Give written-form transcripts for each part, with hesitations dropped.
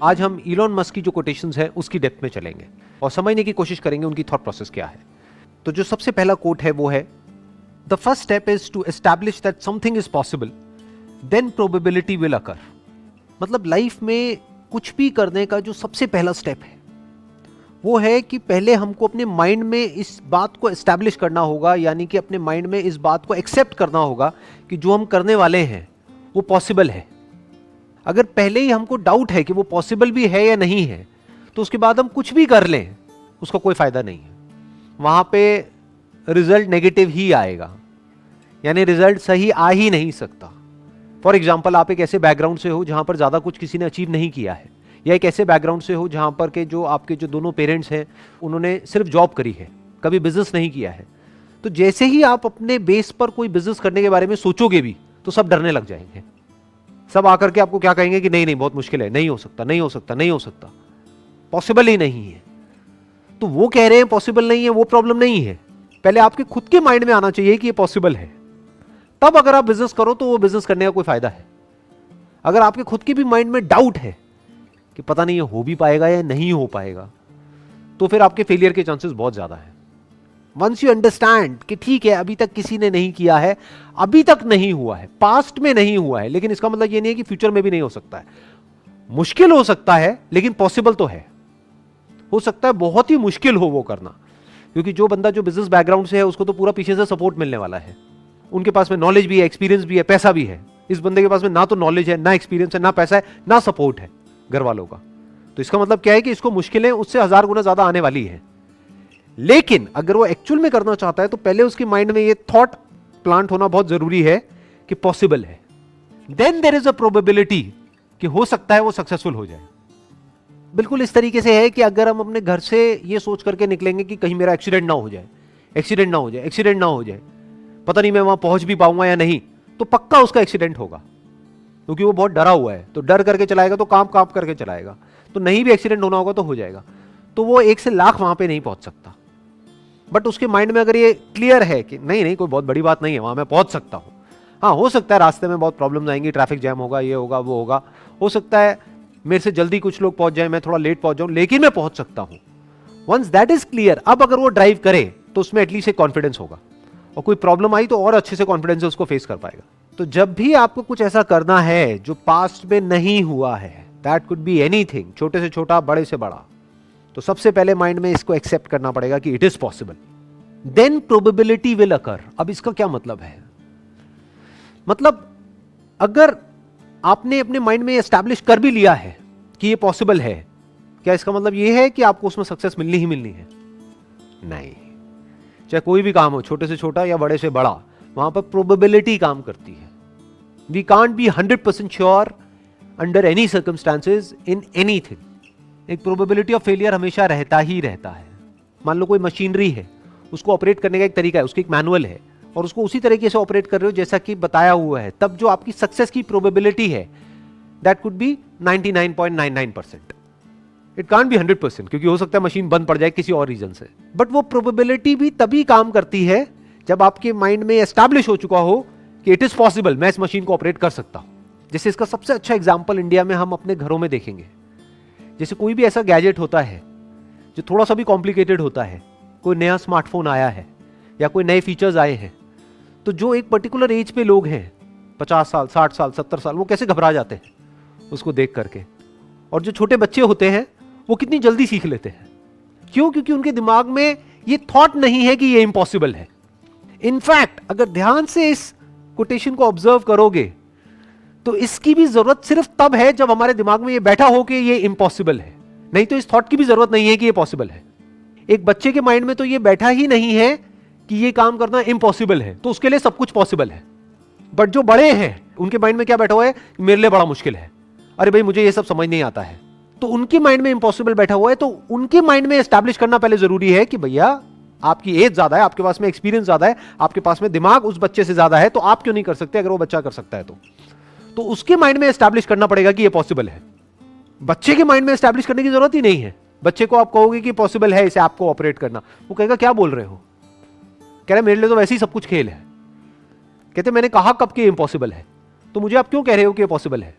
आज हम Elon Musk की जो कोटेशंस है उसकी डेप्थ में चलेंगे और समझने की कोशिश करेंगे उनकी थॉट प्रोसेस क्या है। तो जो सबसे पहला कोट है वो है, the first step is to establish that something is possible, then probability will occur. मतलब लाइफ में कुछ भी करने का जो सबसे पहला स्टेप है वो है कि पहले हमको अपने माइंड में इस बात को एस्टैब्लिश करना होगा, यानी कि अपने माइंड में इस बात को एक्सेप्ट करना होगा कि जो हम करने वाले हैं वो पॉसिबल है। अगर पहले ही हमको डाउट है कि वो पॉसिबल भी है या नहीं है, तो उसके बाद हम कुछ भी कर लें उसका कोई फायदा नहीं है। वहां पे रिजल्ट नेगेटिव ही आएगा, यानी रिजल्ट सही आ ही नहीं सकता। फॉर एग्जाम्पल, आप एक ऐसे बैकग्राउंड से हो जहां पर ज्यादा कुछ किसी ने अचीव नहीं किया है, या एक ऐसे बैकग्राउंड से हो जहां पर के जो आपके जो दोनों पेरेंट्स हैं उन्होंने सिर्फ जॉब करी है, कभी बिजनेस नहीं किया है। तो जैसे ही आप अपने बेस पर कोई बिजनेस करने के बारे में सोचोगे भी तो सब डरने लग जाएंगे। सब आकर के आपको क्या कहेंगे कि नहीं नहीं बहुत मुश्किल है, नहीं हो सकता, नहीं हो सकता, नहीं हो सकता, पॉसिबल ही नहीं है। तो वो कह रहे हैं पॉसिबल नहीं है, वो प्रॉब्लम नहीं है। पहले आपके खुद के माइंड में आना चाहिए कि ये पॉसिबल है, तब अगर आप बिजनेस करो तो वो बिजनेस करने का कोई फायदा है। अगर आपके खुद के भी माइंड में डाउट है कि पता नहीं ये हो भी पाएगा या नहीं हो पाएगा, तो फिर आपके फेलियर के चांसेस बहुत ज्यादा है। वंस यू अंडरस्टैंड कि ठीक है अभी तक किसी ने नहीं किया है, अभी तक नहीं हुआ है, पास्ट में नहीं हुआ है, लेकिन इसका मतलब ये नहीं है कि फ्यूचर में भी नहीं हो सकता है। मुश्किल हो सकता है लेकिन पॉसिबल तो है। हो सकता है बहुत ही मुश्किल हो वो करना, क्योंकि जो बंदा जो बिजनेस बैकग्राउंड से है उसको तो पूरा पीछे से सपोर्ट मिलने वाला है। उनके पास में नॉलेज भी है, एक्सपीरियंस भी है, पैसा भी है। इस बंदे के पास में ना तो नॉलेज है, ना एक्सपीरियंस है, ना पैसा है, ना सपोर्ट है घर वालों का। तो इसका मतलब क्या है कि इसको मुश्किलें उससे 1000 गुना ज्यादा आने वाली है। लेकिन अगर वो एक्चुअल में करना चाहता है तो पहले उसके माइंड में ये थॉट प्लांट होना बहुत जरूरी है कि पॉसिबल है। Then there is a probability कि हो सकता है वो सक्सेसफुल हो जाए। बिल्कुल इस तरीके से है कि अगर हम अपने घर से ये सोच करके निकलेंगे कि कहीं मेरा एक्सीडेंट ना हो जाए, एक्सीडेंट ना हो जाए, एक्सीडेंट ना हो जाए, पता नहीं मैं वहां पहुंच भी पाऊंगा या नहीं, तो पक्का उसका एक्सीडेंट होगा, क्योंकि वो बहुत डरा हुआ है। तो डर करके चलाएगा तो काम काम करके चलाएगा, तो नहीं भी एक्सीडेंट होना होगा तो हो जाएगा। तो वो 1 से लाख वहां पे नहीं पहुंच सकता। बट उसके माइंड में अगर ये क्लियर है कि नहीं नहीं कोई बहुत बड़ी बात नहीं है, वहां मैं पहुंच सकता हूं। हाँ, हो सकता है रास्ते में बहुत प्रॉब्लम्स आएंगी, ट्रैफिक जैम होगा, ये होगा, वो होगा, हो सकता है मेरे से जल्दी कुछ लोग पहुंच जाए, मैं थोड़ा लेट पहुंच जाऊं, लेकिन मैं पहुंच सकता हूं। वंस दैट इज क्लियर, अब अगर वो ड्राइव करे तो उसमें एटलीस्ट एक कॉन्फिडेंस होगा, और कोई प्रॉब्लम आई तो और अच्छे से कॉन्फिडेंस से उसको फेस कर पाएगा। तो जब भी आपको कुछ ऐसा करना है जो पास्ट में नहीं हुआ है, दैट कुड बी एनीथिंग, छोटे से छोटा, बड़े से बड़ा, तो सबसे पहले माइंड में इसको एक्सेप्ट करना पड़ेगा कि it is possible. Then probability will occur. अब इसका क्या मतलब है? मतलब अगर आपने अपने माइंड में एस्टैब्लिश कर भी लिया है कि ये पॉसिबल है, क्या इसका मतलब ये है कि आपको उसमें सक्सेस मिलनी ही मिलनी है? नहीं। चाहे कोई भी काम हो, छोटे से छोटा या बड़े से बड़ा, वहां पर प्रोबेबिलिटी काम करती है। We can't be 100% sure under any circumstances in anything. एक प्रोबेबिलिटी ऑफ फेलियर हमेशा रहता ही रहता है। मान लो कोई मशीनरी है, उसको ऑपरेट करने का एक तरीका है, उसकी एक मैनुअल है, और उसको उसी तरीके से ऑपरेट कर रहे हो जैसा कि बताया हुआ है, तब जो आपकी सक्सेस की प्रोबेबिलिटी है that could be 99.99%। It can't be 100%, क्योंकि हो सकता है मशीन बंद पड़ जाए किसी और रीजन से। बट वो प्रोबेबिलिटी भी तभी काम करती है जब आपके माइंड में एस्टैब्लिश हो चुका हो कि इट इज पॉसिबल, मैं इस मशीन को ऑपरेट कर सकता हूं। जैसे इसका सबसे अच्छा एग्जाम्पल इंडिया में हम अपने घरों में देखेंगे। जैसे कोई भी ऐसा गैजेट होता है जो थोड़ा सा भी कॉम्प्लिकेटेड होता है, कोई नया स्मार्टफोन आया है या कोई नए फीचर्स आए हैं, तो जो एक पर्टिकुलर एज पे लोग हैं, 50 साल, 60 साल, 70 साल, वो कैसे घबरा जाते हैं उसको देख करके। और जो छोटे बच्चे होते हैं वो कितनी जल्दी सीख लेते हैं। क्यों? क्योंकि उनके दिमाग में ये थॉट नहीं है कि ये इम्पॉसिबल है। इनफैक्ट अगर ध्यान से इस कोटेशन को ऑब्जर्व करोगे तो इसकी भी जरूरत सिर्फ तब है जब हमारे दिमाग में ये बैठा हो कि ये इम्पॉसिबल है, नहीं तो इस थॉट की भी जरूरत नहीं है कि ये पॉसिबल है। एक बच्चे के माइंड में तो ये बैठा ही नहीं है कि ये काम करना इम्पॉसिबल है, तो उसके लिए सब कुछ पॉसिबल है। बट जो बड़े हैं उनके माइंड में क्या बैठा हुआ है? मेरे लिए बड़ा मुश्किल है, अरे भाई मुझे ये सब समझ नहीं आता है। तो उनके माइंड में इम्पॉसिबल बैठा हुआ है, तो उनके माइंड में एस्टैब्लिश करना पहले जरूरी है कि भैया आपकी एज ज्यादा है, आपके पास में एक्सपीरियंस ज्यादा है, आपके पास में दिमाग उस बच्चे से ज्यादा है, तो आप क्यों नहीं कर सकते अगर वो बच्चा कर सकता है तो उसके माइंड में एस्टैब्लिश करना पड़ेगा कि ये पॉसिबल है। बच्चे के माइंड में एस्टैब्लिश करने की जरूरत ही नहीं है। बच्चे को आप कहोगे कि पॉसिबल है इसे आपको ऑपरेट करना, वो कहेगा क्या बोल रहे हो, कह रहे मेरे लिए तो वैसे ही सब कुछ खेल है। कहते मैंने कहा कब कि इम्पॉसिबल है, तो मुझे आप क्यों कह रहे हो कि ये पॉसिबल है?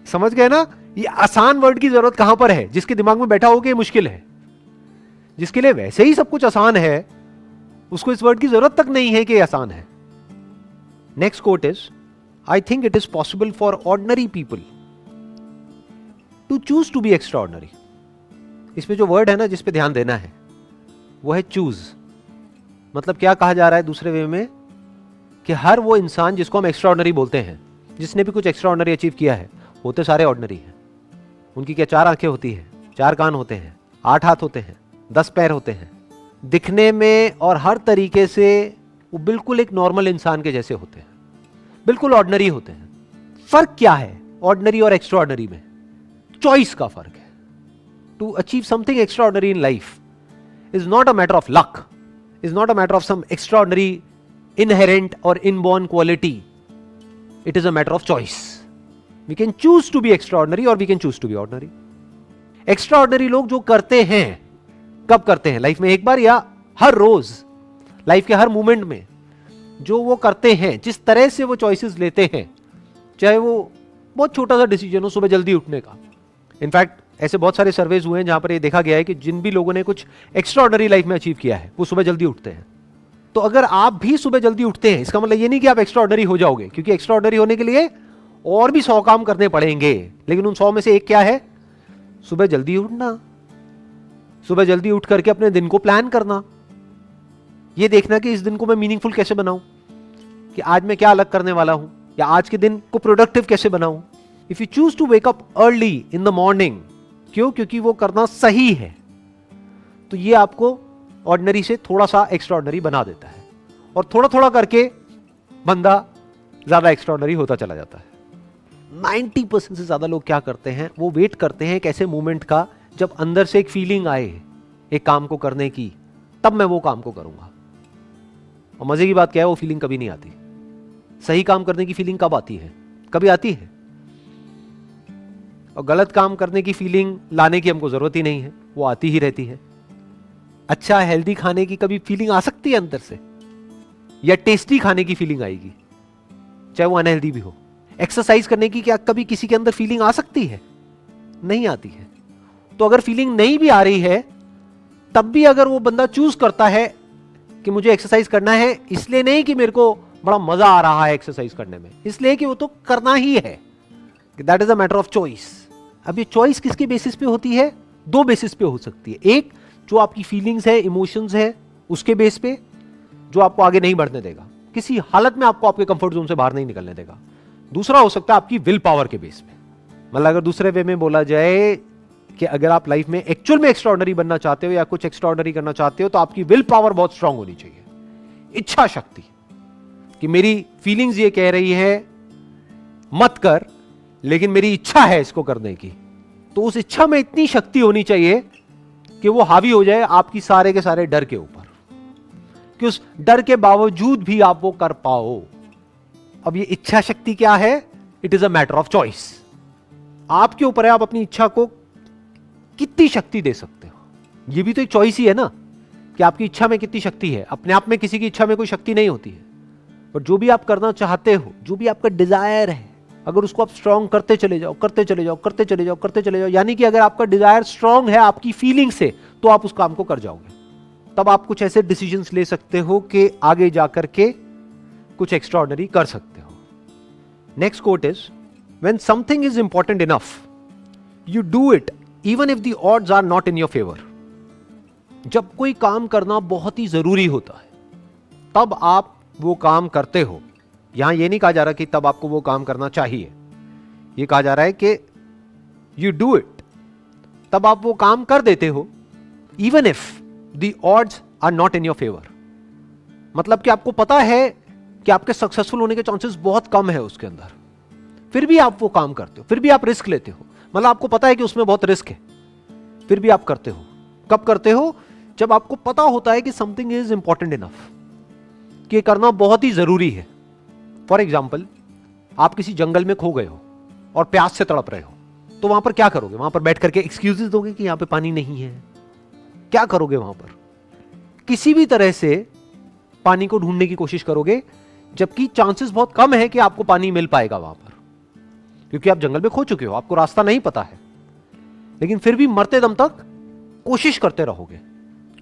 समझ गए ना? ये आसान वर्ड की जरूरत कहां पर है? जिसके दिमाग में बैठा हो कि ये मुश्किल है, जिसके लिए वैसे ही सब कुछ आसान है, उसको इस वर्ड की जरूरत तक नहीं है कि आसान है। Next quote is, I think it is possible for ordinary people to choose to be extraordinary. इसमें जो वर्ड है ना, जिस पे ध्यान देना है, वो है चूज। मतलब क्या कहा जा रहा है दूसरे वे में, कि हर वो इंसान जिसको हम एक्स्ट्रा ऑर्डिनरी बोलते हैं, जिसने भी कुछ एक्स्ट्रा ऑर्डिनरी अचीव किया है, होते सारे ऑर्डिनरी हैं। उनकी क्या 4 आंखें होती हैं, 4 कान होते हैं, 8 हाथ होते हैं, 10 पैर होते हैं, दिखने में और हर तरीके से वो बिल्कुल एक नॉर्मल इंसान के जैसे होते हैं, बिल्कुल ऑर्डिनरी होते हैं। फर्क क्या है ऑर्डिनरी और एक्स्ट्रा ऑर्डिनरी में? चॉइस का फर्क है। To achieve something extraordinary in life is not a matter of luck, is not a matter of some extraordinary inherent और inborn quality. It is a matter of choice. We can choose to be extraordinary or we can choose to be ordinary. Extraordinary लोग जो करते हैं, कब करते हैं? Life में एक बार या हर रोज, लाइफ के हर मोमेंट में जो वो करते हैं, जिस तरह से वो चॉइसेस लेते हैं, चाहे वो बहुत छोटा सा डिसीजन हो, सुबह जल्दी उठने का. इनफैक्ट ऐसे बहुत सारे सर्वेज हुए हैं जहां पर ये देखा गया है कि जिन भी लोगों ने कुछ एक्स्ट्राऑर्डिनरी लाइफ में अचीव किया है, वो सुबह जल्दी उठते हैं. तो अगर आप भी सुबह जल्दी उठते हैं, इसका मतलब ये नहीं कि आप एक्स्ट्राऑर्डिनरी हो जाओगे, क्योंकि एक्स्ट्राऑर्डिनरी होने के लिए और भी 100 काम करने पड़ेंगे. लेकिन उन 100 में से एक क्या है? सुबह जल्दी उठना. सुबह जल्दी उठ करके अपने दिन को प्लान करना, ये देखना कि इस दिन को मैं मीनिंगफुल कैसे बनाऊं, कि आज मैं क्या अलग करने वाला हूं, या आज के दिन को प्रोडक्टिव कैसे बनाऊं. If you choose to wake up early in the morning, क्यों? क्योंकि वो करना सही है, तो ये आपको ऑर्डिनरी से थोड़ा सा एक्स्ट्राऑर्डिनरी बना देता है. और थोड़ा थोड़ा करके बंदा ज्यादा एक्स्ट्राऑर्डिनरी होता चला जाता है. 90% से ज्यादा लोग क्या करते हैं, वो वेट करते हैं एक ऐसे मोमेंट का जब अंदर से एक फीलिंग आए एक काम को करने की, तब मैं वो काम को करूंगा. और मजे की बात क्या है, वो फीलिंग कभी नहीं आती. सही काम करने की फीलिंग कब आती है? कभी आती है. और गलत काम करने की फीलिंग लाने की हमको जरूरत ही नहीं है, वो आती ही रहती है. अच्छा हेल्दी खाने की कभी फीलिंग आ सकती है अंदर से, या टेस्टी खाने की फीलिंग आएगी, चाहे वो अनहेल्दी भी हो. एक्सरसाइज करने की क्या कभी किसी के अंदर फीलिंग आ सकती है? नहीं आती है. तो अगर फीलिंग नहीं भी आ रही है, तब भी अगर वो बंदा चूज करता है कि मुझे एक्सरसाइज करना है, इसलिए नहीं कि मेरे को बड़ा मजा आ रहा है एक्सरसाइज करने में, इसलिए कि वो तो करना ही है. That is a matter of choice. अब ये चॉइस किसके बेसिस पे होती है? 2 बेसिस पे हो सकती है. एक, जो आपकी फीलिंग्स है, इमोशंस है, उसके बेस पे, जो आपको आगे नहीं बढ़ने देगा, किसी हालत में आपको आपके कंफर्ट जोन से बाहर नहीं निकलने देगा. दूसरा हो सकता है आपकी विल पावर के बेस पे. मतलब अगर दूसरे वे में बोला जाए कि अगर आप लाइफ में एक्चुअल में एक्स्ट्राऑर्डिनरी बनना चाहते हो या कुछ एक्स्ट्राऑर्डिनरी करना चाहते हो, तो आपकी विल पावर बहुत स्ट्रांग होनी चाहिए. इच्छा शक्ति, कि मेरी फीलिंग्स ये कह रही है मत कर, लेकिन मेरी इच्छा है इसको करने की. तो उस इच्छा में इतनी शक्ति होनी चाहिए कि वो हावी हो जाए आपकी सारे के सारे डर के ऊपर, कि उस डर के बावजूद भी आप वो कर पाओ. अब ये इच्छा शक्ति क्या है? It is a matter of choice. आपके ऊपर है, आप अपनी इच्छा को कितनी शक्ति दे सकते हो. ये भी तो एक चॉइस ही है ना, कि आपकी इच्छा में कितनी शक्ति है. अपने आप में किसी की इच्छा में कोई शक्ति नहीं होती है, पर जो भी आप करना चाहते हो, जो भी आपका डिजायर है, अगर उसको आप स्ट्रांग करते चले जाओ, करते चले जाओ, करते चले जाओ, करते चले जाओ, यानी कि अगर आपका डिजायर स्ट्रांग है आपकी फीलिंग से, तो आप उस काम को कर जाओगे. तब आप कुछ ऐसे डिसीजंस ले सकते हो कि आगे जाकर के कुछ एक्स्ट्राऑर्डिनरी कर सकते हो. Next quote is, when something is important enough, you do it even if the odds are not in your favour. जब कोई काम करना बहुत ही जरूरी होता है, तब आप वो काम करते हो. यहां ये नहीं कहा जा रहा कि तब आपको वो काम करना चाहिए, ये कहा जा रहा है कि यू डू इट, तब आप वो काम कर देते हो, even if the odds are not in your favour. मतलब कि आपको पता है कि आपके सक्सेसफुल होने के चांसेस बहुत कम है उसके अंदर, फिर भी आप वो काम करते हो, फिर भी आप रिस्क लेते हो. मतलब आपको पता है कि उसमें बहुत रिस्क है, फिर भी आप करते हो. कब करते हो? जब आपको पता होता है कि समथिंग इज इंपॉर्टेंट इनफ, कि करना बहुत ही जरूरी है. फॉर एग्जाम्पल, आप किसी जंगल में खो गए हो और प्यास से तड़प रहे हो, तो वहां पर क्या करोगे? वहां पर बैठ करके एक्सक्यूजेस दोगे कि यहां पे पानी नहीं है? क्या करोगे वहां पर? किसी भी तरह से पानी को ढूंढने की कोशिश करोगे, जबकि चांसेस बहुत कम है कि आपको पानी मिल पाएगा वहां पर. क्योंकि आप जंगल में खो चुके हो, आपको रास्ता नहीं पता है, लेकिन फिर भी मरते दम तक कोशिश करते रहोगे।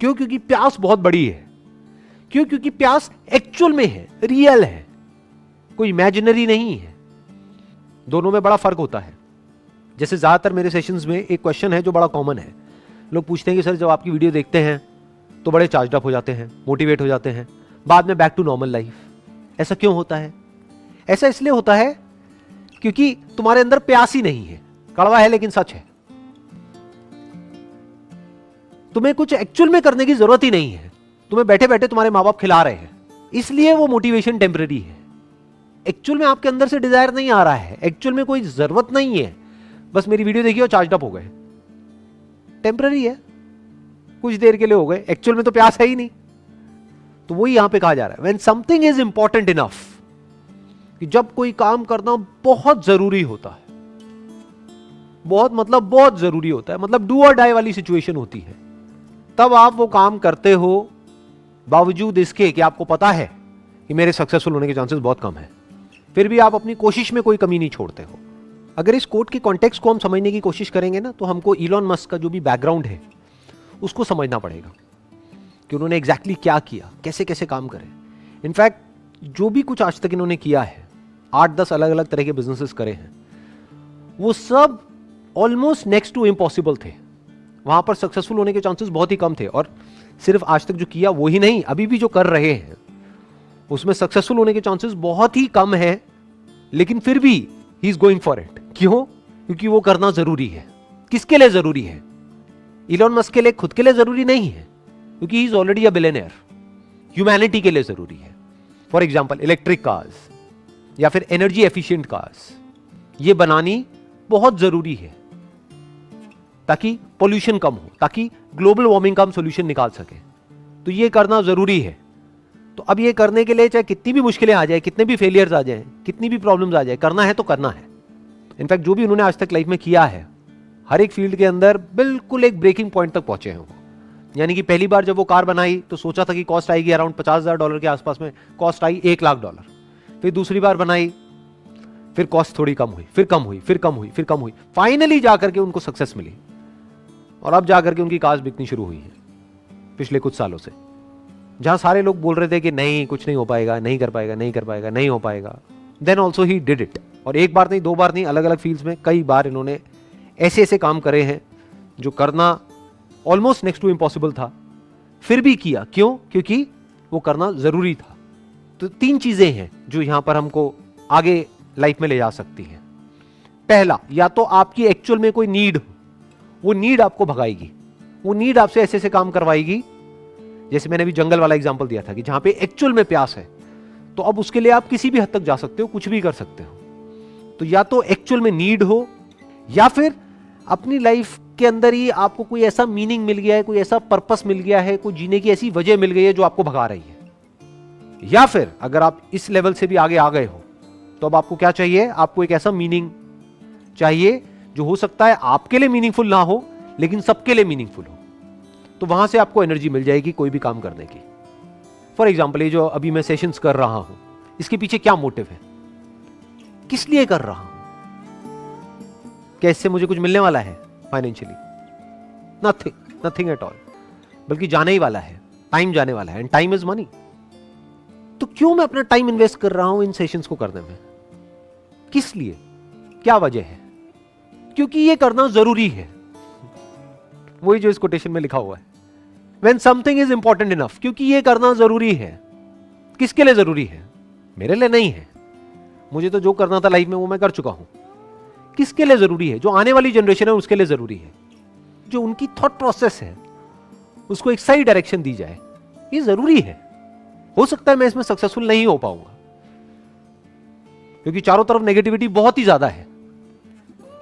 क्यों? क्योंकि प्यास बहुत बड़ी है। क्यों? क्योंकि प्यास एक्चुअल में है, रियल है, कोई इमेजिनरी नहीं है। दोनों में बड़ा फर्क होता है। जैसे ज्यादातर मेरे सेशंस में एक क्वेश्चन है जो बड़ा कॉमन है, लोग पूछते हैं कि सर जब आपकी वीडियो देखते हैं तो बड़े चार्ज अप हो जाते हैं, मोटिवेट हो जाते हैं, बाद में बैक टू नॉर्मल लाइफ, ऐसा क्यों होता है? ऐसा इसलिए होता है क्योंकि तुम्हारे अंदर प्यास ही नहीं है। कड़वा है लेकिन सच है। तुम्हें कुछ एक्चुअल में करने की जरूरत ही नहीं है, तुम्हें बैठे बैठे तुम्हारे मां बाप खिला रहे हैं, इसलिए वो मोटिवेशन टेम्पररी है। एक्चुअल में आपके अंदर से डिजायर नहीं आ रहा है, एक्चुअल में कोई जरूरत नहीं है, बस मेरी वीडियो देखिए और चार्ज अप हो गए। टेम्पररी है, कुछ देर के लिए हो गए, एक्चुअल में तो प्यास है ही नहीं। तो वही यहां पे कहा जा रहा है, when something is important enough, कि जब कोई काम करना बहुत जरूरी होता है, बहुत मतलब बहुत जरूरी होता है, मतलब डू और डाई वाली सिचुएशन होती है, तब आप वो काम करते हो बावजूद इसके कि आपको पता है कि मेरे सक्सेसफुल होने के चांसेस बहुत कम है, फिर भी आप अपनी कोशिश में कोई कमी नहीं छोड़ते हो। अगर इस कोट के कॉन्टेक्स्ट को हम समझने की कोशिश करेंगे ना, तो हमको इलॉन मस्क का जो भी बैकग्राउंड है उसको समझना पड़ेगा कि उन्होंने एग्जैक्टली क्या किया, कैसे कैसे काम करे। इनफैक्ट जो भी कुछ आज तक इन्होंने किया है, 8-10 अलग अलग तरह के बिजनेसेस करे हैं, वो सब ऑलमोस्ट नेक्स्ट टू इम्पॉसिबल थे। वहां पर सक्सेसफुल होने के चांसेस बहुत ही कम थे। और सिर्फ आज तक जो किया वो ही नहीं, अभी भी जो कर रहे हैं उसमें सक्सेसफुल होने के चांसेस बहुत ही कम है, लेकिन फिर भी he is going for it. क्यों? क्योंकि वो करना जरूरी है। किसके लिए जरूरी है? इलॉन मस्क के लिए, खुद के लिए जरूरी नहीं है, क्योंकि he is already a billionaire. Humanity के लिए जरूरी है। फॉर एग्जाम्पल इलेक्ट्रिक कार्स या फिर एनर्जी एफिशिएंट कार्स, ये बनानी बहुत जरूरी है ताकि पोल्यूशन कम हो, ताकि ग्लोबल वार्मिंग का हम सोल्यूशन निकाल सके। तो ये करना जरूरी है। तो अब ये करने के लिए चाहे कितनी भी मुश्किलें आ जाए, कितने भी फेलियर्स आ जाए, कितनी भी प्रॉब्लम्स आ जाए, करना है तो करना है। इनफैक्ट जो भी उन्होंने आज तक लाइफ में किया है, हर एक फील्ड के अंदर बिल्कुल एक ब्रेकिंग पॉइंट तक पहुंचे हैं वो। यानी कि पहली बार जब वो कार बनाई तो सोचा था कि कॉस्ट आएगी अराउंड $50,000 के आसपास में, कॉस्ट आई $1,00,000। फिर दूसरी बार बनाई, फिर कॉस्ट थोड़ी कम हुई, फिर कम हुई, फिर कम हुई, फिर कम हुई, फाइनली जाकर के उनको सक्सेस मिली। और अब जाकर के उनकी कार्स बिकनी शुरू हुई है पिछले कुछ सालों से। जहां सारे लोग बोल रहे थे कि नहीं, कुछ नहीं हो पाएगा, नहीं कर पाएगा, नहीं कर पाएगा, नहीं हो पाएगा, then also he did it. और एक बार नहीं, दो बार नहीं, अलग अलग फील्ड्स में कई बार इन्होंने ऐसे ऐसे काम करे हैं जो करना ऑलमोस्ट नेक्स्ट टू इम्पॉसिबल था, फिर भी किया। क्यों? क्योंकि वो करना जरूरी था। तो 3 चीजें हैं जो यहां पर हमको आगे लाइफ में ले जा सकती हैं। पहला, या तो आपकी एक्चुअल में कोई नीड हो, वो नीड आपको भगाएगी, वो नीड आपसे ऐसे ऐसे काम करवाएगी। जैसे मैंने भी जंगल वाला एग्जांपल दिया था कि जहां पे एक्चुअल में प्यास है, तो अब उसके लिए आप किसी भी हद तक जा सकते हो, कुछ भी कर सकते हो। तो या तो एक्चुअल में नीड हो, या फिर अपनी लाइफ के अंदर ही आपको कोई ऐसा मीनिंग मिल गया है, कोई ऐसा पर्पस मिल गया है, कोई जीने की ऐसी वजह मिल गई है जो आपको भगा रही है। या फिर अगर आप इस लेवल से भी आगे आ गए हो, तो अब आपको क्या चाहिए? आपको एक ऐसा मीनिंग चाहिए जो हो सकता है आपके लिए मीनिंगफुल ना हो, लेकिन सबके लिए मीनिंगफुल हो। तो वहां से आपको एनर्जी मिल जाएगी कोई भी काम करने की। फॉर एग्जाम्पल, ये जो अभी मैं सेशंस कर रहा हूं, इसके पीछे क्या मोटिव है, किस लिए कर रहा हूं? क्या इससे मुझे कुछ मिलने वाला है financially? Nothing, nothing at all. बल्कि जाने ही वाला है, टाइम जाने वाला है, एंड टाइम इज मनी। तो क्यों मैं अपना टाइम इन्वेस्ट कर रहा हूं इन सेशंस को करने में? किस लिए? क्या वजह है? क्योंकि ये करना जरूरी है। वही जो इस कोटेशन में लिखा हुआ है, When something is important enough, क्योंकि ये करना जरूरी है। किसके लिए जरूरी है? मेरे लिए नहीं है। मुझे तो जो करना था लाइफ में वो मैं कर चुका हूं। किसके लिए जरूरी है? जो आने वाली जनरेशन है उसके लिए जरूरी है। जो उनकी थॉट प्रोसेस है उसको एक सही डायरेक्शन दी जाए, ये जरूरी है। हो सकता है मैं इसमें सक्सेसफुल नहीं हो पाऊंगा, क्योंकि चारों तरफ नेगेटिविटी बहुत ही ज्यादा है,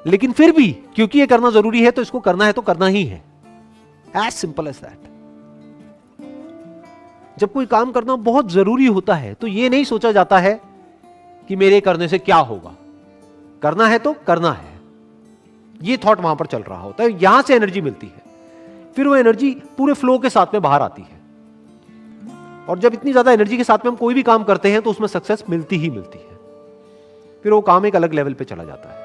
लेकिन फिर भी क्योंकि ये करना जरूरी है तो इसको करना है तो करना ही है। As simple as that. जब कोई काम करना बहुत जरूरी होता है तो यह नहीं सोचा जाता है कि मेरे करने से क्या होगा। करना है तो करना है, यह थॉट वहां पर चल रहा होता है। यहां से एनर्जी मिलती है, फिर वो एनर्जी पूरे फ्लो के साथ में बाहर आती है। और जब इतनी ज्यादा एनर्जी के साथ में हम कोई भी काम करते हैं तो उसमें सक्सेस मिलती ही मिलती है। फिर वो काम एक अलग लेवल पे चला जाता है।